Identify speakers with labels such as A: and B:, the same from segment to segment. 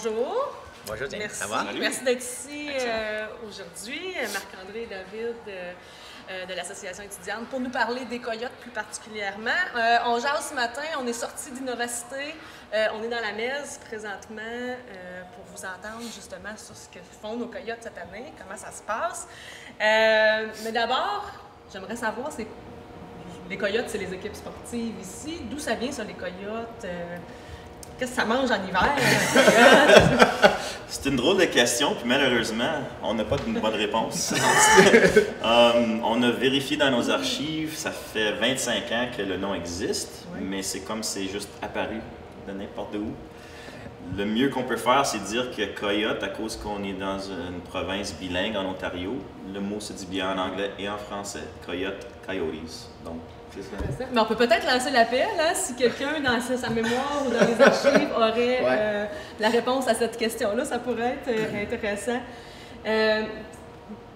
A: Bonjour.
B: Bonjour, James.
A: Merci.
B: Ça va?
A: Merci d'être ici aujourd'hui. Marc-André et David de l'Association étudiante pour nous parler des Coyotes plus particulièrement. On jase ce matin, on est sorti d'Innovacité, on est dans la messe présentement pour vous entendre justement sur ce que font nos Coyotes cette année, comment ça se passe. Mais d'abord, j'aimerais savoir, les Coyotes, c'est les équipes sportives ici. D'où ça vient, ça, les Coyotes? Qu'est-ce que ça mange en hiver?
C: C'est une drôle de question, puis malheureusement, on n'a pas de bonne réponse. On a vérifié dans nos archives, ça fait 25 ans que le nom existe, mais c'est comme c'est juste apparu de n'importe où. Le mieux qu'on peut faire, c'est dire que Coyote, à cause qu'on est dans une province bilingue en Ontario, le mot se dit bien en anglais et en français. Coyote, Coyotes. Donc, c'est ça.
A: Mais on peut peut-être lancer l'appel, hein, si quelqu'un dans sa mémoire ou dans les archives aurait la réponse à cette question-là, ça pourrait être intéressant.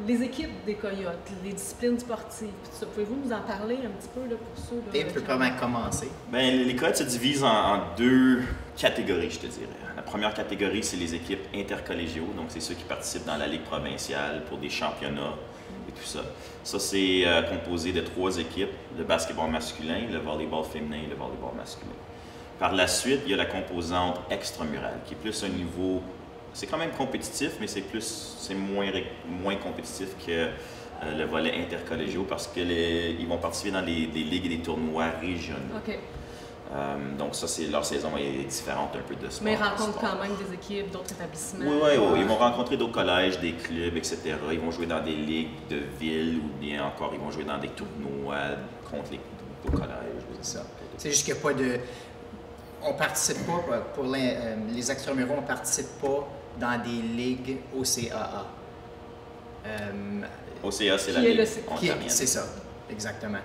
A: Les équipes des Coyotes, les disciplines sportives, pouvez-vous nous en parler un petit peu là, pour ceux?
B: Dave peut probablement commencer.
C: Bien, les Coyotes se divisent en deux catégories, je te dirais. La première catégorie, c'est les équipes intercollégiaux, donc c'est ceux qui participent dans la Ligue provinciale pour des championnats et tout ça. Ça, c'est composé de 3 équipes, le basketball masculin, le volleyball féminin et le volleyball masculin. Par la suite, il y a la composante extramurale, qui est plus un niveau... C'est quand même compétitif, mais c'est moins compétitif que le volet intercollégiaux parce qu'ils vont participer dans des ligues et des tournois régionaux.
A: OK.
C: Donc ça, leur saison est différente un peu de sport.
A: Mais ils rencontrent quand même des équipes, d'autres établissements.
C: Oui. Ils vont rencontrer d'autres collèges, des clubs, etc. Ils vont jouer dans des ligues de ville ou bien encore, ils vont jouer dans des tournois contre d'autres collèges.
B: C'est ça. C'est juste qu'il n'y a pas de... On ne participe pas, pour les extramuraux, on ne participe pas dans des ligues OCAA.
C: OCA, c'est la ligue ontarienne.
B: C'est ça, exactement.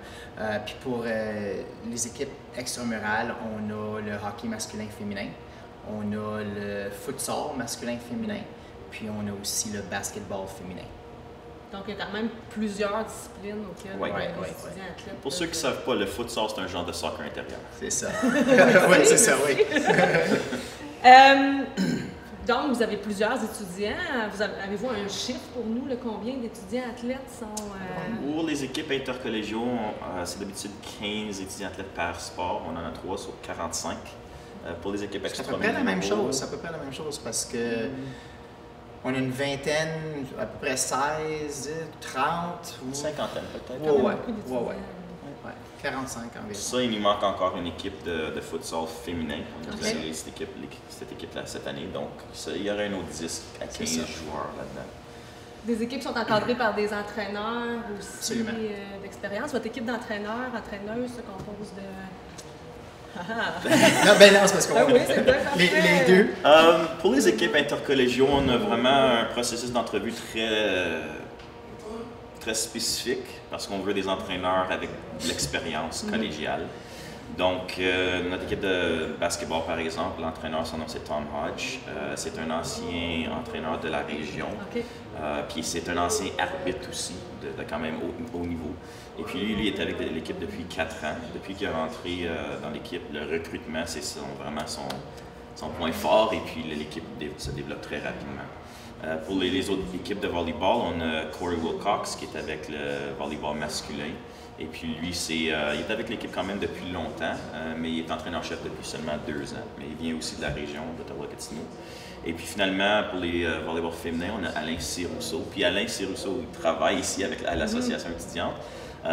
B: Puis pour les équipes extramurales, on a le hockey masculin-féminin, on a le futsal masculin-féminin, puis on a aussi le basketball féminin.
A: Donc, il y a quand même plusieurs disciplines auxquelles les étudiants athlètes...
C: Pour ceux qui ne savent pas, le futsal, c'est un genre de soccer intérieur.
B: C'est ça. Oui, c'est ça, oui.
A: Donc, vous avez plusieurs étudiants. Avez-vous un chiffre pour nous, combien d'étudiants athlètes sont...
C: Pour les équipes intercollégiaux, c'est d'habitude 15 étudiants athlètes par sport. On en a 3 sur 45. Pour les équipes extramurales...
B: C'est à peu près la même chose. C'est à peu près la même chose parce que... On a une vingtaine, à peu près 16, 30
C: ou... Cinquantaine peut-être.
B: Oui. 45 environ.
C: Ça, il nous manque encore une équipe de futsal féminin. On a décidé cette équipe-là cette année. Donc, il y aurait un autre 10 à 15 joueurs là-dedans.
A: Des équipes sont encadrées par des entraîneurs aussi d'expérience. Votre équipe d'entraîneurs, entraîneuses se compose de...
B: Non, c'est parce qu'on les deux.
C: Pour les équipes intercollégiaux, on a vraiment un processus d'entrevue très spécifique parce qu'on veut des entraîneurs avec de l'expérience collégiale. Donc, notre équipe de basketball, par exemple, l'entraîneur, son nom c'est Tom Hodge. C'est un ancien entraîneur de la région. Puis c'est un ancien arbitre aussi, de quand même haut niveau. Et puis lui est avec l'équipe depuis 4 ans. Depuis qu'il est rentré dans l'équipe, le recrutement, c'est vraiment son point fort. Et puis l'équipe se développe très rapidement. Pour les autres équipes de volleyball, on a Corey Wilcox qui est avec le volleyball masculin. Et puis lui, il est avec l'équipe quand même depuis longtemps, mais il est entraîneur-chef depuis seulement 2 ans. Mais il vient aussi de la région d'Ottawa-Gatineau. Et puis finalement, pour les volleyball féminins, on a Alain Sirousseau. Puis Alain Sirousseau, il travaille ici à l'association étudiante.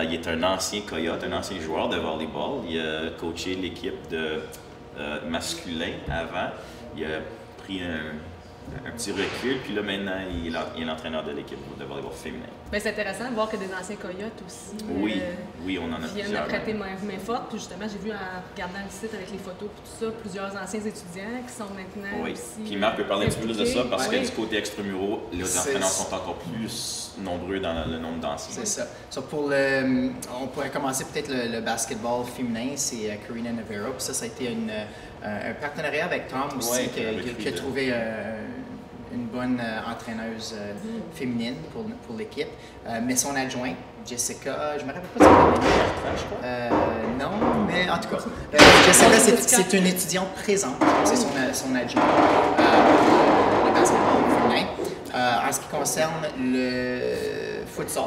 C: Il est un ancien Coyote, un ancien joueur de volleyball. Il a coaché l'équipe de masculin avant. Il a pris un petit recul, puis là maintenant, il est l'entraîneur de l'équipe de volleyball féminin.
A: Bien, c'est intéressant de voir que des anciens Coyotes aussi
C: oui, on en a
A: viennent
C: plusieurs.
A: prêter main forte. Puis justement, j'ai vu en regardant le site avec les photos et tout ça, plusieurs anciens étudiants qui sont maintenant aussi...
C: Puis Marc peut parler un petit peu plus de ça parce que du côté extramuraux, les entraîneurs sont encore plus nombreux dans le nombre d'anciens.
B: C'est ça. On pourrait commencer peut-être le basketball féminin, c'est Karina Navarro. Puis ça a été un partenariat avec Tom aussi qui a trouvé une bonne entraîneuse féminine pour l'équipe. Mais son adjoint, Jessica, je ne me rappelle pas si c'est je crois. Non, mais en tout cas, Jessica, c'est une étudiante présente, c'est son adjoint le basketball féminin. En ce qui concerne le futsal,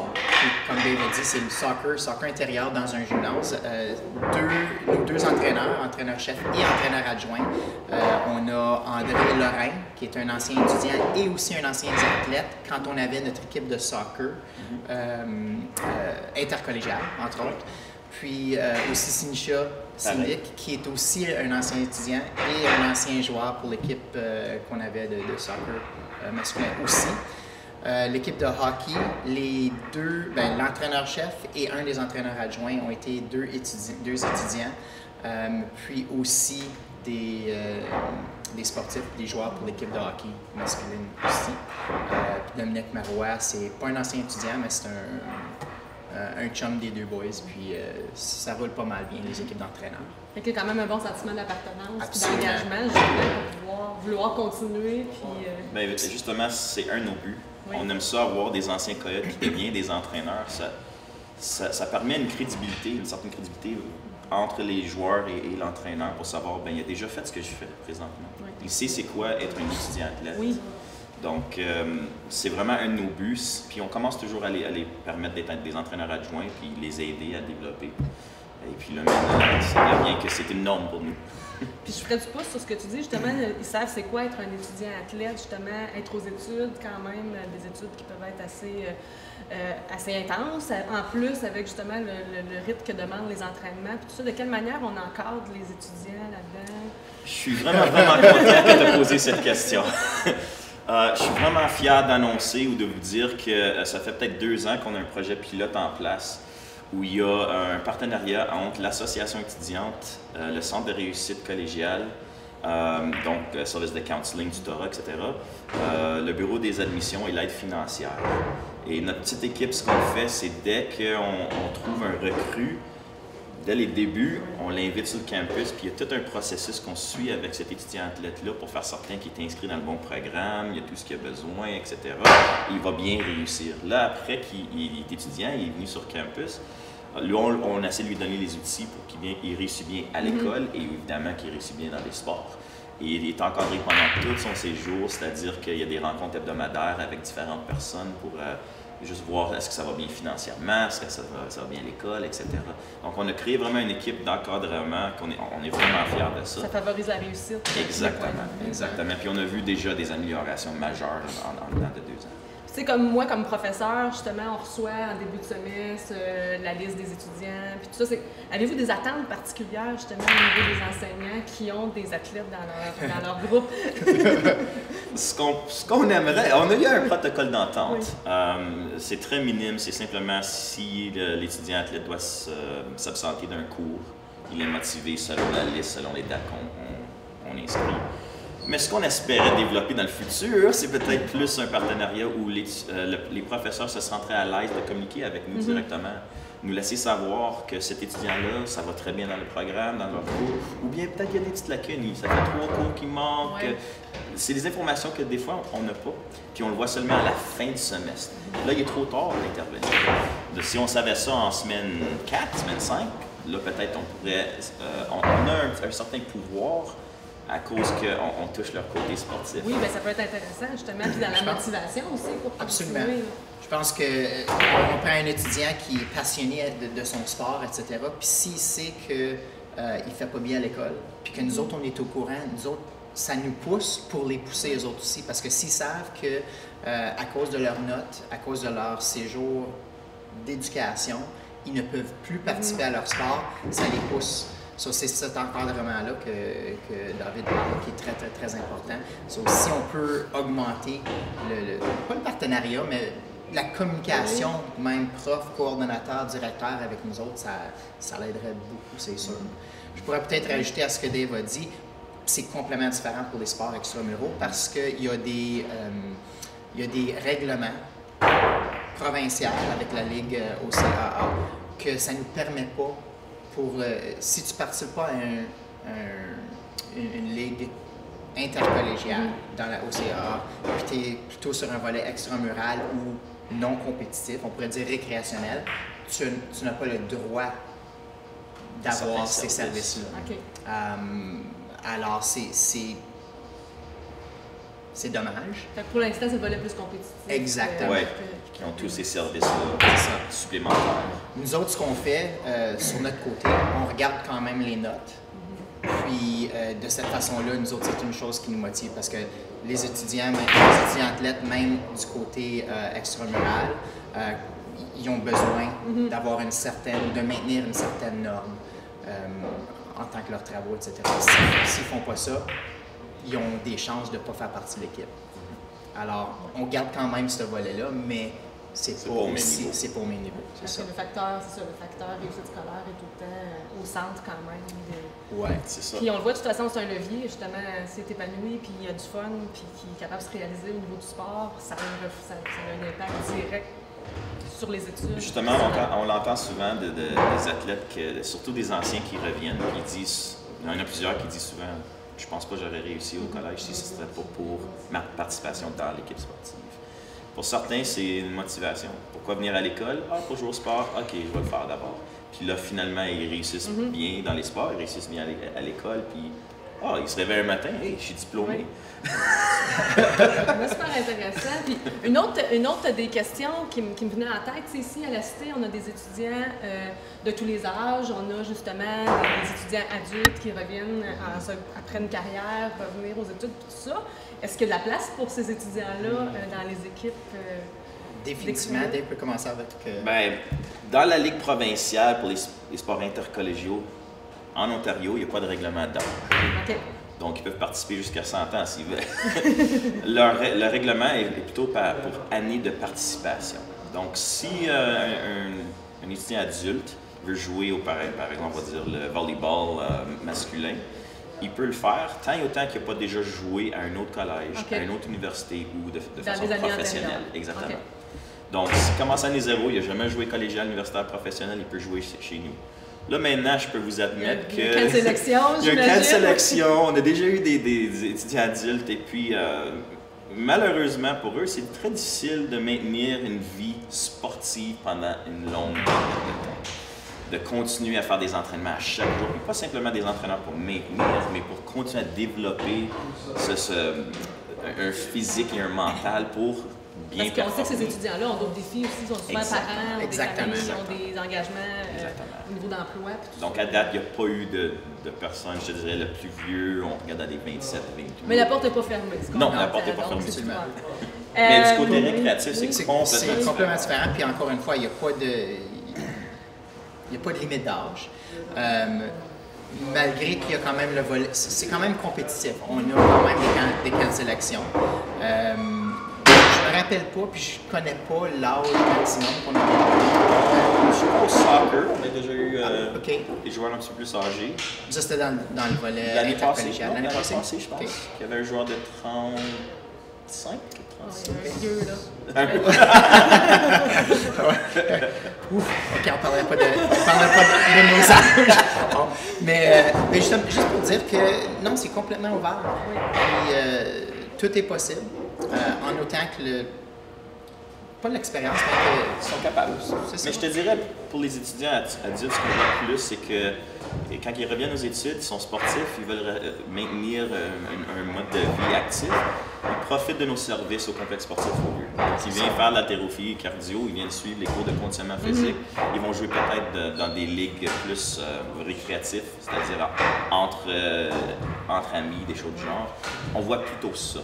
B: comme Dave a dit, c'est le soccer intérieur dans un gymnase. Nos deux entraîneur-chef et entraîneur adjoint. On a André Lorrain, qui est un ancien étudiant et aussi un ancien athlète, quand on avait notre équipe de soccer intercollégiale, entre autres. Puis aussi Sinisha Sindik, qui est aussi un ancien étudiant et un ancien joueur pour l'équipe qu'on avait de soccer masculin aussi. L'équipe de hockey, l'entraîneur-chef et un des entraîneurs adjoints ont été deux étudiants, puis aussi des sportifs, des joueurs pour l'équipe de hockey masculine aussi. Puis Dominique Marois, c'est pas un ancien étudiant, mais c'est un chum des deux boys, puis ça roule pas mal bien, les équipes d'entraîneurs.
A: Fait qu'il y a quand même un bon sentiment d'appartenance et d'engagement, justement, pour vouloir continuer. Puis,
C: Bien, justement, c'est un de nos buts.
A: Oui.
C: On aime ça avoir des anciens coyotes qui deviennent des entraîneurs. Ça permet une certaine crédibilité entre les joueurs et l'entraîneur pour savoir, bien, il a déjà fait ce que je fais présentement.
A: Oui.
C: Il sait c'est quoi être un étudiant athlète.
A: Oui.
C: Donc, c'est vraiment un de nos buts. Puis on commence toujours à les permettre d'être des entraîneurs adjoints, puis les aider à développer. Et puis là, maintenant, ça devient que c'est une norme pour nous.
A: Puis je ferais du pouce sur ce que tu dis, justement, ils savent c'est quoi être un étudiant athlète, justement, être aux études, quand même, des études qui peuvent être assez intenses, en plus avec justement le rythme que demandent les entraînements, puis tout ça, de quelle manière on encadre les étudiants là-dedans?
C: Je suis vraiment content de te poser cette question. Je suis vraiment fier d'annoncer ou de vous dire que ça fait peut-être 2 ans qu'on a un projet pilote en place où il y a un partenariat entre l'association étudiante, le centre de réussite collégiale, donc le service de counseling, tutorat, etc., le bureau des admissions et l'aide financière. Et notre petite équipe, ce qu'on fait, c'est dès qu'on trouve un recrue, dès les débuts, on l'invite sur le campus, puis il y a tout un processus qu'on suit avec cet étudiant athlète-là pour faire certain qu'il est inscrit dans le bon programme, il y a tout ce qu'il a besoin, etc. Et il va bien réussir. Là, après qu'il est étudiant, il est venu sur campus, là, on essaie de lui donner les outils pour qu'il réussisse bien à l'école et évidemment qu'il réussisse bien dans les sports. Et il est encadré pendant tout son séjour, c'est-à-dire qu'il y a des rencontres hebdomadaires avec différentes personnes pour juste voir est-ce que ça va bien financièrement, est-ce que ça va bien à l'école, etc. Donc, on a créé vraiment une équipe d'encadrement qu'on on est vraiment fiers de ça.
A: Ça favorise la réussite.
C: Exactement. Puis on a vu déjà des améliorations majeures en dedans de 2 ans.
A: Tu sais, comme moi, comme professeur, justement, on reçoit en début de semestre la liste des étudiants, puis tout ça. Avez-vous des attentes particulières, justement, au niveau des enseignants qui ont des athlètes dans leur groupe?
C: Ce qu'on aimerait, on a eu un protocole d'entente.
A: Oui.
C: C'est très minime, c'est simplement si l'étudiant athlète doit s'absenter d'un cours, il est motivé selon la liste, selon les dates qu'on inscrit. Mais ce qu'on espérait développer dans le futur, c'est peut-être plus un partenariat où les professeurs se sentiraient à l'aise de communiquer avec nous directement, nous laisser savoir que cet étudiant-là, ça va très bien dans le programme, dans leur cours, ou bien peut-être qu'il y a des petites lacunes, ça fait 3 cours qui manquent. Ouais. C'est des informations que des fois on n'a pas, puis on le voit seulement à la fin du semestre. Là, il est trop tard d'intervenir. Si on savait ça en semaine 4, semaine 5, là peut-être on pourrait, on a un certain pouvoir à cause qu'on touche leur côté sportif.
A: Oui, bien ça peut être intéressant, justement, puis dans la motivation aussi pour
B: absolument.
A: Continuer.
B: Je pense qu'on prend un étudiant qui est passionné de son sport, etc., puis s'il sait qu'il ne fait pas bien à l'école, puis que nous autres, on est au courant, nous autres, ça nous pousse pour les pousser eux autres aussi, parce que s'ils savent que à cause de leurs notes, à cause de leur séjour d'éducation, ils ne peuvent plus participer à leur sport, ça les pousse. So, c'est cet encadrement-là que David parle, qui est très, très, très important. So, si on peut augmenter, pas le partenariat, mais la communication, même prof, coordonnateur, directeur avec nous autres, ça l'aiderait beaucoup, c'est sûr. Je pourrais peut-être rajouter à ce que Dave a dit, c'est complètement différent pour les sports extramuraux parce qu'il y a des règlements provinciaux avec la Ligue OCAA que ça ne nous permet pas. Si tu ne participes pas à une ligue intercollégiale dans la OCAA, puis tu es plutôt sur un volet extramural ou non compétitif, on pourrait dire récréationnel, tu n'as pas le droit d'avoir ces services-là.
A: OK.
B: Alors, c'est dommage.
A: Fait que pour l'instant, c'est le volet plus compétitif.
B: Exactement.
C: Oui, qui ont tous ces services-là supplémentaires.
B: Nous autres, ce qu'on fait sur notre côté, on regarde quand même les notes. Puis, de cette façon-là, nous autres, c'est une chose qui nous motive parce que les étudiants athlètes, même du côté extramural, ils ont besoin d'avoir de maintenir une certaine norme en tant que leurs travaux, etc. S'ils ne font pas ça, ils ont des chances de ne pas faire partie de l'équipe. Alors, on garde quand même ce volet-là, mais c'est pas au même niveau.
A: Parce que le facteur réussite scolaire est tout le temps au centre quand même.
B: Oui,
C: c'est ça.
A: Puis on le voit, de toute façon, c'est un levier, justement, s'il est épanoui, puis il y a du fun, puis qu'il est capable de se réaliser au niveau du sport, ça a un impact direct sur les études.
C: Justement, on l'entend souvent des athlètes, surtout des anciens qui reviennent, qui disent, il y en a plusieurs qui disent souvent, je pense pas que j'aurais réussi au collège si ce n'était pas pour ma participation dans l'équipe sportive. Pour certains, c'est une motivation. Pourquoi venir à l'école? Ah, pour jouer au sport? OK, je vais le faire d'abord. Puis là, finalement, ils réussissent bien dans les sports, ils réussissent bien à l'école, puis ils se réveillent un matin, hey, je suis diplômé.
A: Oui. C'est super intéressant. Puis une autre des questions qui me venait en tête, c'est ici à la Cité, on a des étudiants de tous les âges. On a justement des étudiants adultes qui reviennent après une carrière, revenir aux études, tout ça. Est-ce qu'il y a de la place pour ces étudiants-là dans les équipes?
B: Définitivement, Dave peut commencer avec...
C: Bien, dans la Ligue provinciale pour les sports intercollégiaux, en Ontario, il n'y a pas de règlement d'âge.
A: OK.
C: Donc, ils peuvent participer jusqu'à 100 ans s'ils veulent. Le règlement est plutôt pour année de participation. Donc, si un étudiant adulte veut jouer par exemple, on va dire le volleyball masculin, il peut le faire tant et autant qu'il n'a pas déjà joué à un autre collège, à une autre université ou de façon professionnelle. Exactement. Okay. Donc, s'il commence à année 0, il n'a jamais joué collégial, universitaire, professionnel, il peut jouer chez nous. Là, maintenant, je peux vous admettre que...
A: Il y a un cas de sélection,
C: il y a un cas de sélection. On a déjà eu des étudiants adultes et puis, malheureusement pour eux, c'est très difficile de maintenir une vie sportive pendant une longue période de temps. De continuer à faire des entraînements à chaque jour. Et pas simplement des entraînements pour maintenir, mais pour continuer à développer un physique et un mental pour bien performer.
A: Parce qu'on sait que ces étudiants-là ont d'autres défis aussi, ils ont souvent parents, des familles, ils ont des engagements au niveau d'emploi.
C: Donc à date, il n'y a pas eu de personnes, je te dirais, le plus vieux, on regarde à des 27, 28.
A: Mais la porte n'est pas fermée.
C: Non, la porte n'est pas fermée. Mais du côté récréatif, c'est
B: complètement différent. Puis encore une fois, il n'y a pas de limite d'âge. Malgré qu'il y a quand même le volet, c'est quand même compétitif. On a quand même des camps de sélection. Je me rappelle pas, puis je connais pas l'âge maximum qu'on a.
C: Au soccer, on a déjà eu des joueurs un petit peu plus âgés.
B: Ça, c'était dans le volet
C: l'année passée,
B: l'année passée,
C: je pense. Il y avait un joueur de 35, 36.
A: Vieux, là.
B: OK, on parlerait pas de nos âges. Bon. Mais juste pour dire que non, c'est complètement ouvert. Puis, tout est possible. En autant que pas l'expérience, mais qu'ils sont capables.
C: Mais je te dirais, pour les étudiants adultes, ce qu'on voit plus, c'est que quand ils reviennent aux études, ils sont sportifs, ils veulent maintenir un mode de vie actif. Ils profitent de nos services au complexe sportif au lieu. Donc, ils viennent faire de l'haltérophilie, cardio, ils viennent suivre les cours de conditionnement physique. Ils vont jouer peut-être dans des ligues plus récréatives, c'est-à-dire entre amis, des choses du genre. On voit plutôt ça.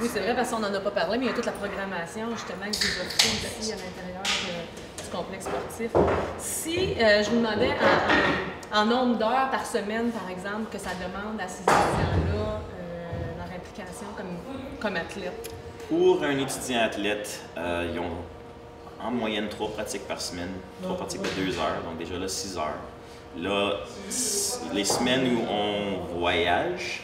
A: Oui, c'est vrai, parce qu'on n'en a pas parlé, mais il y a toute la programmation, justement, que vous offrez aussi à l'intérieur du complexe sportif. Si je vous demandais en nombre d'heures par semaine, par exemple, que ça demande à ces étudiants-là, leur implication comme athlète?
C: Pour un étudiant athlète, ils ont en moyenne 3 pratiques par semaine, 3 pratiques de 2 heures, donc déjà là 6 heures. Là, les semaines où on voyage,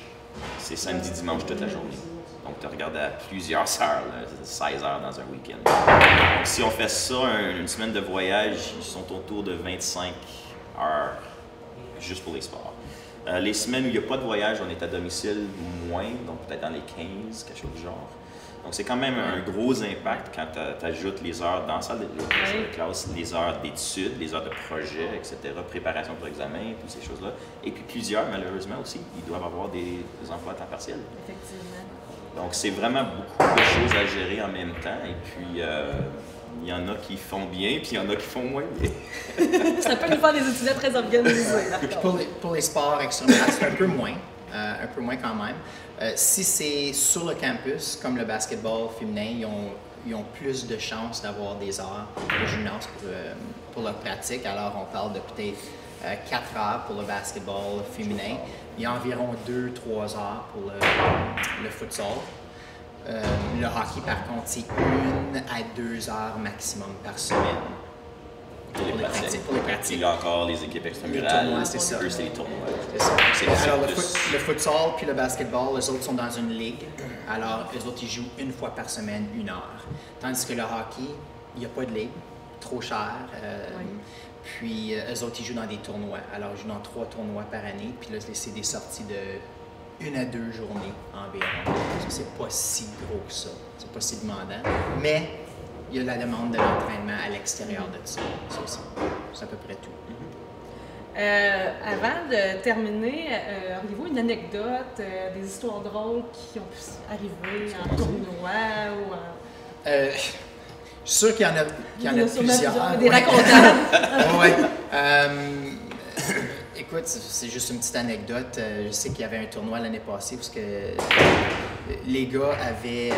C: c'est samedi, dimanche toute la journée. Donc, tu regardes à plusieurs heures, là, 16 heures dans un week-end. Donc, si on fait ça, une semaine de voyage, ils sont autour de 25 heures juste pour les sports. Les semaines où il n'y a pas de voyage, on est à domicile moins, donc peut-être dans les 15, quelque chose du genre. Donc, c'est quand même un gros impact quand tu ajoutes les heures dans la salle de classe, les heures d'études, les heures de projet, etc., préparation pour l'examen, toutes ces choses-là. Et puis plusieurs, malheureusement aussi, ils doivent avoir des emplois à temps partiel.
A: Effectivement.
C: Donc, c'est vraiment beaucoup de choses à gérer en même temps. Et puis, il y en a qui font bien, puis il y en a qui font moins bien.
A: Ça peut nous faire des étudiants très organisés.
B: Pour les sports extramural, c'est un peu moins quand même. Si c'est sur le campus, comme le basketball féminin, ils ont plus de chances d'avoir des heures de gymnase pour leur pratique. Alors, on parle de peut-être 4 heures pour le basketball féminin. Il y a environ 2-3 heures pour le futsal. Le hockey, par contre, c'est 1 à 2 heures maximum par semaine.
C: Pour les pratiques. Il y a encore les équipes extramurales.
B: Les tournois, c'est ça.
C: Eux, c'est les tournois.
B: C'est ça. Alors, le futsal puis le basketball, les autres sont dans une ligue. Alors, les autres, ils jouent 1 fois par semaine, 1 heure. Tandis que le hockey, il n'y a pas de ligue. Trop cher. Puis, eux autres, ils jouent dans des tournois. Alors, ils jouent dans 3 tournois par année. Puis là, c'est des sorties de 1 à 2 journées environ. Ça, c'est pas si gros que ça. C'est pas si demandant. Mais, il y a la demande de l'entraînement à l'extérieur de ça. Ça aussi. C'est à peu près tout.
A: Avant de terminer, auriez-vous une anecdote, des histoires drôles qui ont pu arriver en tournoi ou en...
B: Je suis sûr qu'il y en a plusieurs.
A: Des racontables.
B: Oui. Écoute, c'est juste une petite anecdote. Je sais qu'il y avait un tournoi l'année passée parce que les gars avaient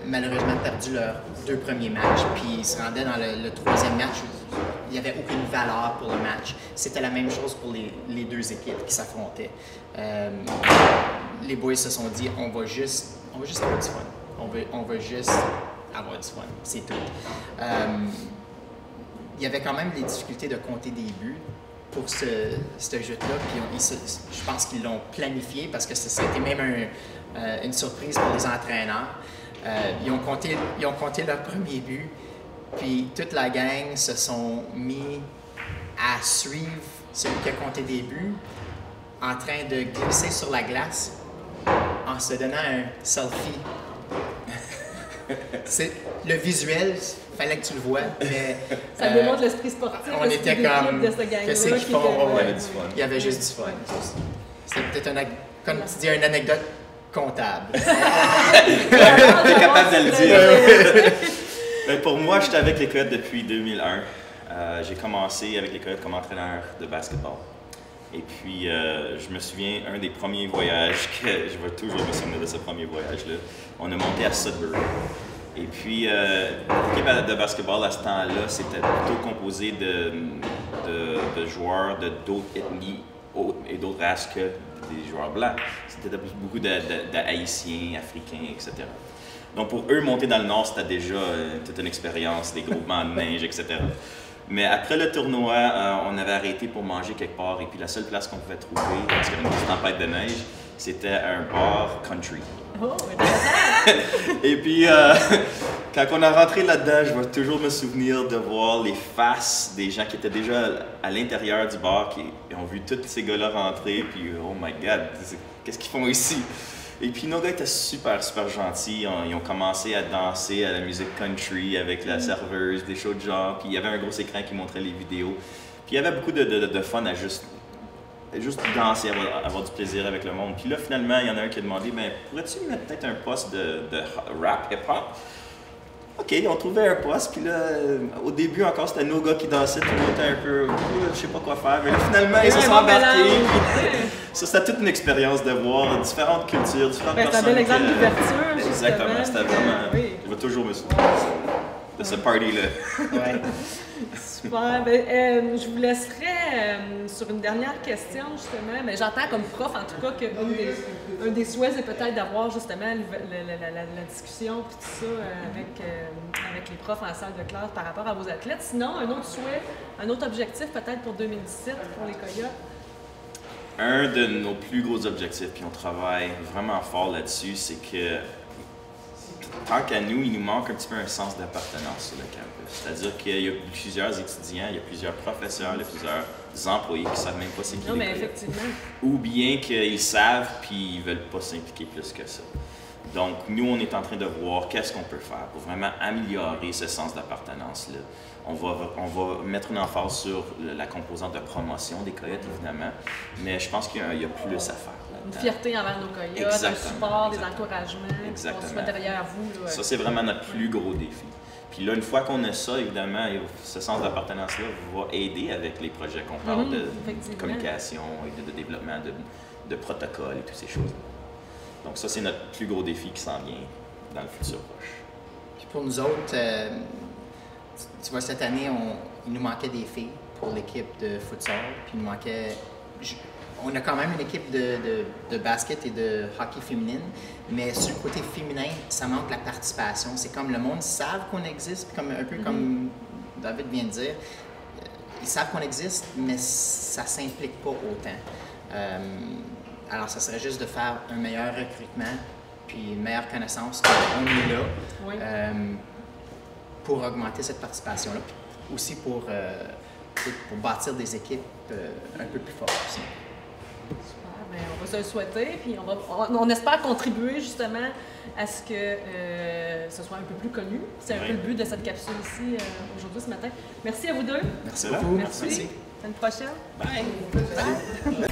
B: malheureusement perdu leurs 2 premiers matchs, puis ils se rendaient dans le 3e match où il n'y avait aucune valeur pour le match. C'était la même chose pour les 2 équipes qui s'affrontaient. Les boys se sont dit, on va juste avoir du fun. On va juste avoir du fun, c'est tout. Il y avait quand même des difficultés de compter des buts pour ce jeu-là, puis je pense qu'ils l'ont planifié parce que c'était même une surprise pour les entraîneurs. Ils ont compté leur premier but, puis toute la gang se sont mis à suivre celui qui a compté des buts en train de glisser sur la glace en se donnant un selfie. Le visuel, il fallait que tu le vois, mais...
A: Ça démontre l'esprit sportif.
B: On était comme...
A: De ce gang-là,
B: qu'est-ce qu'ils font?
C: Il y avait du fun.
B: Il y avait juste du fun. C'était peut-être, comme tu dis, une anecdote comptable.
C: Tu es capable de le dire. Mais pour moi, j'étais avec les Coyotes depuis 2001. J'ai commencé avec les Coyotes comme entraîneur de basketball. Et puis, je me souviens, un des premiers voyages, que je vais toujours me souvenir de ce premier voyage-là, on a monté à Sudbury. Et puis, l'équipe de basketball à ce temps-là, c'était plutôt composé de joueurs d'autres ethnies et d'autres races que des joueurs blancs. C'était beaucoup d'Haïtiens, Africains, etc. Donc, pour eux, monter dans le Nord, c'était déjà toute une expérience, des groupements de neige, etc. Mais après le tournoi, on avait arrêté pour manger quelque part. Et puis, la seule place qu'on pouvait trouver, parce qu'il y avait une petite tempête de neige, c'était un bar country.
A: Oh,
C: et puis, quand on a rentré là-dedans, je vais toujours me souvenir de voir les faces des gens qui étaient déjà à l'intérieur du bar, qui ont vu tous ces gars-là rentrer, puis oh my God, qu'est-ce qu'ils font ici? Et puis nos gars étaient super gentils, ils ont commencé à danser à la musique country avec la serveuse, des shows de genre, puis il y avait un gros écran qui montrait les vidéos. Puis il y avait beaucoup de fun à juste danser, avoir du plaisir avec le monde. Puis là, finalement, il y en a un qui a demandé, ben, pourrais-tu mettre peut-être un poste de rap, hip-hop? OK, on trouvait un poste, puis là, au début encore, c'était nos gars qui dansaient, tout le monde était un peu, je sais pas quoi faire, mais là, finalement, ils se sont embarqués. Ça, c'était toute une expérience de voir différentes cultures, différentes personnes.
A: C'est un bel exemple d'ouverture,
C: exactement, c'était vraiment,
A: oui.
C: Je vais toujours me souvenir de ce party-là.
B: Ouais.
A: Super. Ben, je vous laisserai sur une dernière question, justement. Mais j'entends comme prof, en tout cas, qu'un des souhaits, c'est peut-être d'avoir justement la discussion puis tout ça avec les profs en salle de classe par rapport à vos athlètes. Sinon, un autre souhait, un autre objectif peut-être pour 2017 pour les Coyotes?
C: Un de nos plus gros objectifs, puis on travaille vraiment fort là-dessus, c'est que tant qu'à nous, il nous manque un petit peu un sens d'appartenance sur le campus. C'est-à-dire qu'il y a plusieurs étudiants, il y a plusieurs professeurs, il y a plusieurs employés qui ne savent même pas c'est qui
A: Non,
C: les
A: mais
C: Coyotes.
A: effectivement.
C: Ou bien qu'ils savent puis ils ne veulent pas s'impliquer plus que ça. Donc, nous, on est en train de voir qu'est-ce qu'on peut faire pour vraiment améliorer ce sens d'appartenance-là. On va mettre une emphase sur la composante de promotion des Coyotes, évidemment, mais je pense qu'il y a plus à faire.
A: Une fierté envers nos Coyotes, un support, des encouragements, qu'on soit derrière vous. Là.
C: Ça, c'est vraiment notre plus gros défi. Puis là, une fois qu'on a ça, évidemment, ce sens d'appartenance-là va aider avec les projets qu'on parle de communication et de développement de protocoles et toutes ces choses. Donc ça, c'est notre plus gros défi qui s'en vient dans le futur proche.
B: Puis pour nous autres, tu vois, cette année, il nous manquait des filles pour l'équipe de futsal. Puis il nous manquait... On a quand même une équipe de basket et de hockey féminine, mais sur le côté féminin, ça manque la participation. C'est comme le monde savent qu'on existe, puis un peu comme David vient de dire, ils savent qu'on existe, mais ça ne s'implique pas autant. Alors, ça serait juste de faire un meilleur recrutement, puis une meilleure connaissance qu'on est là, pour augmenter cette participation-là, puis aussi pour bâtir des équipes un peu plus fortes aussi.
A: Super, bien, on va se le souhaiter, puis on espère contribuer justement à ce que ce soit un peu plus connu. C'est un peu le but de cette capsule ici aujourd'hui, ce matin. Merci à vous deux.
B: Merci beaucoup.
A: Merci. À une prochaine.
C: Bye.